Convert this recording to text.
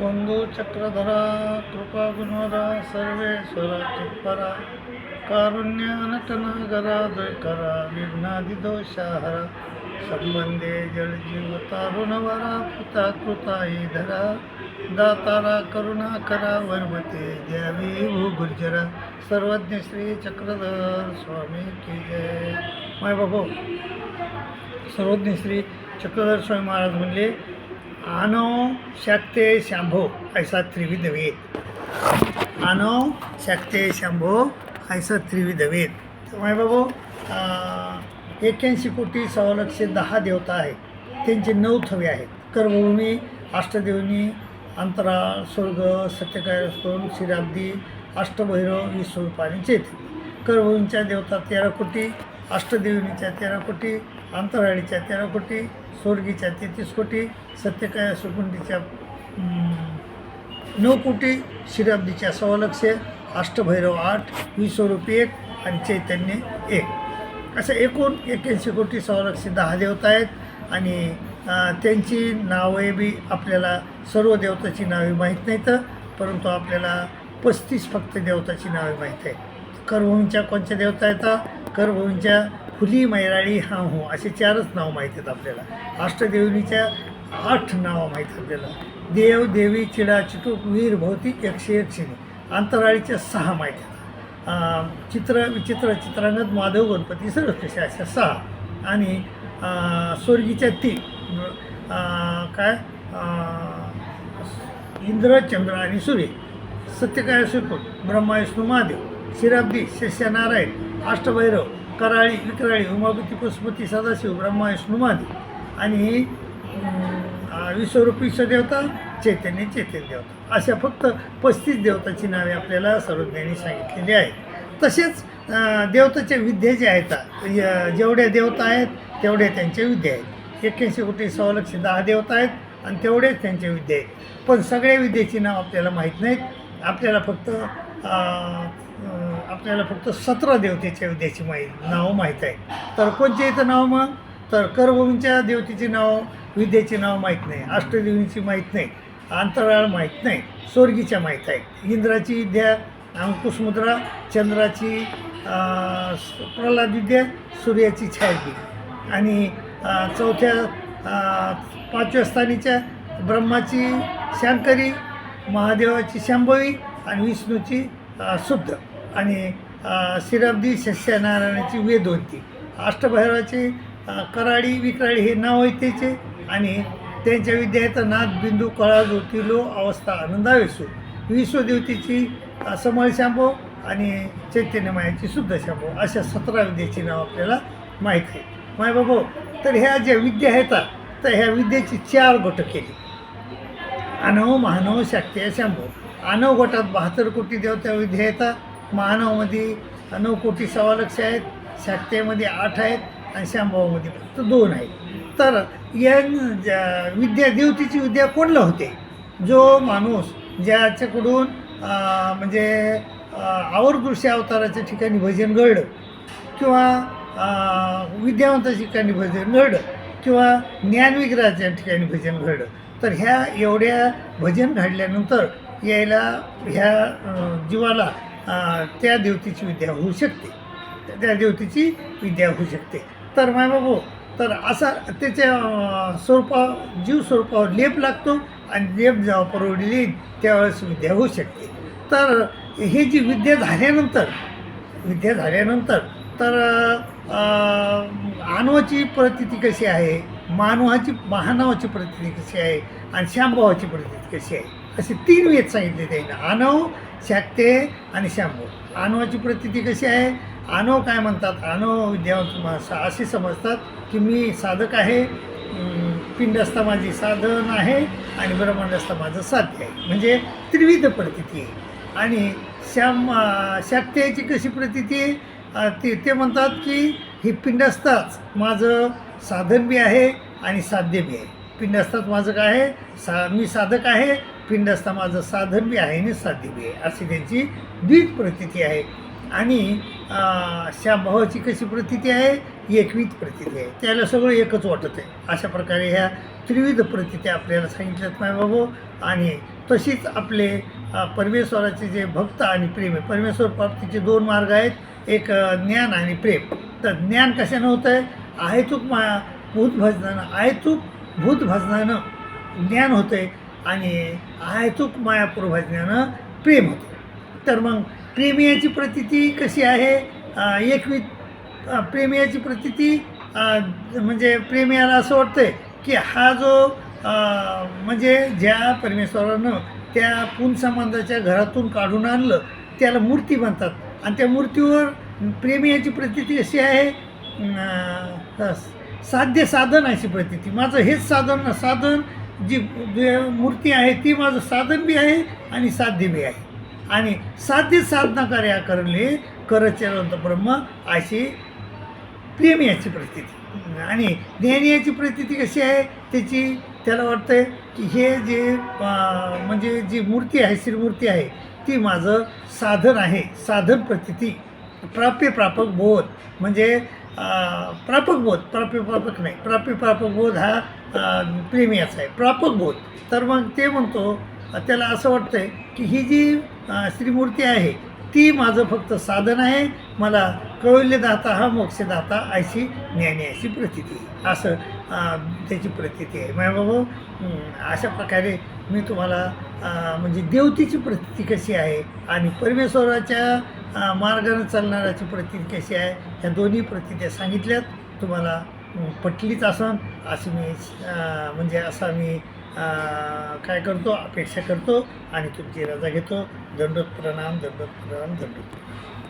बंधू चक्रधरा कृपा गुणवरा सर्वेश्वरा चित्परा कारुण्य नटनागरा द्वैकरा विघ्नादिदोषाहरा संबंधे जळजीव तारुणवरा पिता कृताई धरा दातारा करुणा करा वर्मते द्यावी भू गुर्जरा सर्वज्ञ श्री चक्रधर स्वामी की जय. माय बाबू सर्वज्ञ श्री चक्रधर स्वामी महाराज म्हणले आनो शक्ते शंभो ऐसा त्रिविध वेद. आनो शक्ते शंभो ऐसा त्रिविध वेद. तर माय बाबू 81 कोटी 6,10,000 देवता आहेत. त्यांचे 9 थवे आहेत. कर्मभूमी, अष्टदेवनी, अंतराळ, स्वर्ग, सत्यकायस्वरूप, क्षीराब्दी, अष्टभैरव, विश्वरूप आणि चैतन्य. कर्मभूमीच्या देवता 13 कोटी, अष्टदेवनीच्या 13 कोटी, अंतराळीच्या 13 कोटी, स्वर्गीच्या 33 कोटी, सत्यकाय सुकुंडीच्या 9 कोटी, क्षीराब्दीच्या 1,00,000, अष्टभैरव 8, विश्वरूप 1 आणि चैतन्य 1. असं एकूण 81 कोटी 6,10,000 देवता आहेत. आणि त्यांची नावे बी आपल्याला सर्व देवताची नावे माहीत नाहीत, परंतु आपल्याला 35 फक्त देवताची नावे माहीत आहेत. कर्मभूमीच्या कोणत्या देवता येतात? कर्मभूमीच्या फुली, मैराळी, हा हो असे 4च नावं माहीत आहेत आपल्याला. अष्टदेवनीच्या 8 नावं माहीत आहेत आपल्याला. देव, देवी, चिडा, चिटूक, वीर, भौतिक, 101 शिनी. अंतराळीच्या 6 माहीत आहेत. चित्र, विचित्र, चित्रांगद, माधव, गणपती, सरस्वती अशा 6. आणि स्वर्गीच्या 3 काय इंद्र, चंद्र आणि सूर्य. सत्यकाय सुकुट, ब्रह्मा, विष्णू, महादेव. क्षीराब्दी, सत्यनारायण, अष्टभैरव, कराळी, विक्राळी, उमापती, पशुपती, सदाशिव, ब्रह्मा, विष्णू, महादेव. आणि विश्वरूप विश्वदेवता, चैतन्य देवता. अशा फक्त 35 देवताची नावे आपल्याला सर्वज्ञांनी सांगितलेली आहेत. तसेच देवताच्या विद्या ज्या आहेत, जेवढ्या देवता आहेत तेवढ्या त्यांच्या विद्या आहेत. 81 कोटी 6,10,000 देवता आहेत आणि तेवढेच त्यांच्या विद्या आहेत. पण सगळ्या विद्येची नाव आपल्याला माहीत नाहीत. आपल्याला फक्त 17 देवतेच्या विद्येची नावं माहीत आहे. तर कोणत्या इथं नाव मग? तर कर्मभूमीच्या देवतेची नाव, विद्येची नाव माहीत नाही. अष्टदेवीची माहीत नाही. अंतराळ माहीत नाही. स्वर्गीच्या माहीत आहे. इंद्राची विद्या अंकुशमुद्रा, चंद्राची प्रल्हाद विद्या, सूर्याची छायागिरी. आणि 5व्या स्थानीच्या ब्रह्माची शांकरी, महादेवाची शांभवी आणि विष्णूची शुद्ध. आणि क्षीराब्दी, सत्यनारायणाची वेदवंती. अष्टभैरवाची कराळी, विक्राळी हे नाव आहेत त्याचे. आणि त्यांच्या विद्या आहेत नाद, बिंदू, कळा, ज्योतिलो, अवस्था, आनंदावेसू. विश्वदेवतेची समळ शांभो आणि चैतन्यमायाची शुद्ध शांभो. अशा 17 विद्येची नाव आपल्याला माहीत आहे. माय बाबा, तर ह्या ज्या विद्या आहेत तर ह्या विद्येची 4 गट केली. आनव, महानव, शाक्य, शांभो. आनव गटात 72 कोटी देवता विद्या येतात. महानवमध्ये 9 कोटी 6,00,000 आहेत. शाक्तेमध्ये 8 आहेत आणि शांभवामध्ये फक्त 2 आहेत. तर या विद्या, देवतेची विद्या कोणला होते? जो माणूस ज्याच्याकडून म्हणजे आवर्दृश्य अवताराच्या ठिकाणी भजन घडलं, किंवा विद्यावंताच्या ठिकाणी भजन घडलं, किंवा ज्ञानविग्रहाच्या ठिकाणी भजन घडलं, तर ह्या एवढ्या भजन घडल्यानंतर यायला ह्या जीवाला त्या देवतेची विद्या होऊ शकते. त्या देवतेची विद्या होऊ शकते. तर माय बाबू, तर असा त्याच्या जीव स्वरूपावर लेप लागतो आणि लेप जेव्हा परवडली येईल त्यावेळेस विद्या होऊ शकते. तर हे जी विद्या झाल्यानंतर तर आनवाची प्रतीती कशी आहे, महानावाची प्रतीती कशी आहे आणि शांभवाची प्रतीती कशी आहे, असे 3 वेद सांगितले त्यांना. आनव, शाक्ते आणि शांभव. आनवाची प्रतीती कशी आहे? आनव काय म्हणतात? आनव विद्यावंत असे समजतात की मी साधक आहे, पिंडस्थ माझी साधन आहे आणि ब्रह्मांडस्थ माझं साध्य आहे. म्हणजे त्रिविध प्रतीती आहे. आणि शाक्तेची कशी प्रतीती आहे? ते म्हणतात की ही पिंडस्थाच माझं साधन बी आहे आणि साध्य बी आहे. पिंडस्थात माझं काय आहे? मी साधक आहे. पिंडस्थ माझं साधन बी आहे आणि साध्य बी आहे. अशी त्यांची द्वित प्रतीती आहे. आणि श्यामभावाची कशी प्रतीती आहे, एकविध प्रतीती आहे, त्याला सगळं एकच वाटत आहे. अशा प्रकारे ह्या त्रिविध प्रतीती आपल्याला सांगितल्यात मायबाबू. आणि तशीच आपले परमेश्वराचे जे भक्त आणि प्रेम आहे, परमेश्वर प्राप्तीचे 2 मार्ग आहेत, एक ज्ञान आणि प्रेम. तर ज्ञान कशानं होतं आहे, आहेतूक माया भूत भजनानं, आहेतूक भूत भजनानं ज्ञान होतं आहे आणि आहेतूक मायापूर भजनानं प्रेम होतं. तर मग प्रेमियाची प्रतीती कशी आहे, एकविध प्रेमियाची प्रतीती म्हणजे प्रेमियाला असं वाटतं आहे की हा जो म्हणजे ज्या परमेश्वरानं त्या पुंसंबंधाच्या घरातून काढून आणलं त्याला मूर्ती म्हणतात. आणि त्या मूर्तीवर प्रेमियाची प्रतीती अशी आहे, साध्य साधन अशी प्रतीती. माझं हेच साधन जी मूर्ती आहे ती माझं साधन बी आहे आणि साध्य बी आहे. आणि साध्य साधना कार्या करले करचरंत ब्रह्म अशी प्रेमियाची प्रतीती. आणि ज्ञानियाची प्रतीती कशी आहे, त्याला वाटतं आहे की हे जे म्हणजे जी मूर्ती आहे, श्रीमूर्ती आहे, ती माझं साधन आहे. साधन प्रतीती प्राप्त बोध म्हणजे प्रापक बोध, प्रापक नाही, प्रापक बोध हा प्रेमियाचा आहे, प्रापक बोध. तर मग ते म्हणतो, त्याला असं वाटतं आहे की ही जी श्रीमूर्ती आहे ती माझं फक्त साधन आहे, मला कौल्यदाता हा मोक्षदाता अशी ज्ञानी अशी प्रतीती, असं त्याची प्रतीती आहे. माझ्या बाबा अशा प्रकारे मी तुम्हाला म्हणजे देवतेची प्रतीती कशी आहे आणि परमेश्वराच्या मार्गाने चालणाऱ्याची प्रतीती कशी आहे, ह्या दोन्ही प्रतीत्या सांगितल्यात. तुम्हाला पटलीच असन अशी मी म्हणजे असा मी काय करतो, अपेक्षा करतो आणि तुमची रजा घेतो. दंडोत प्रणाम, दंडोत प्रणाम, दंडोत प्रणाम.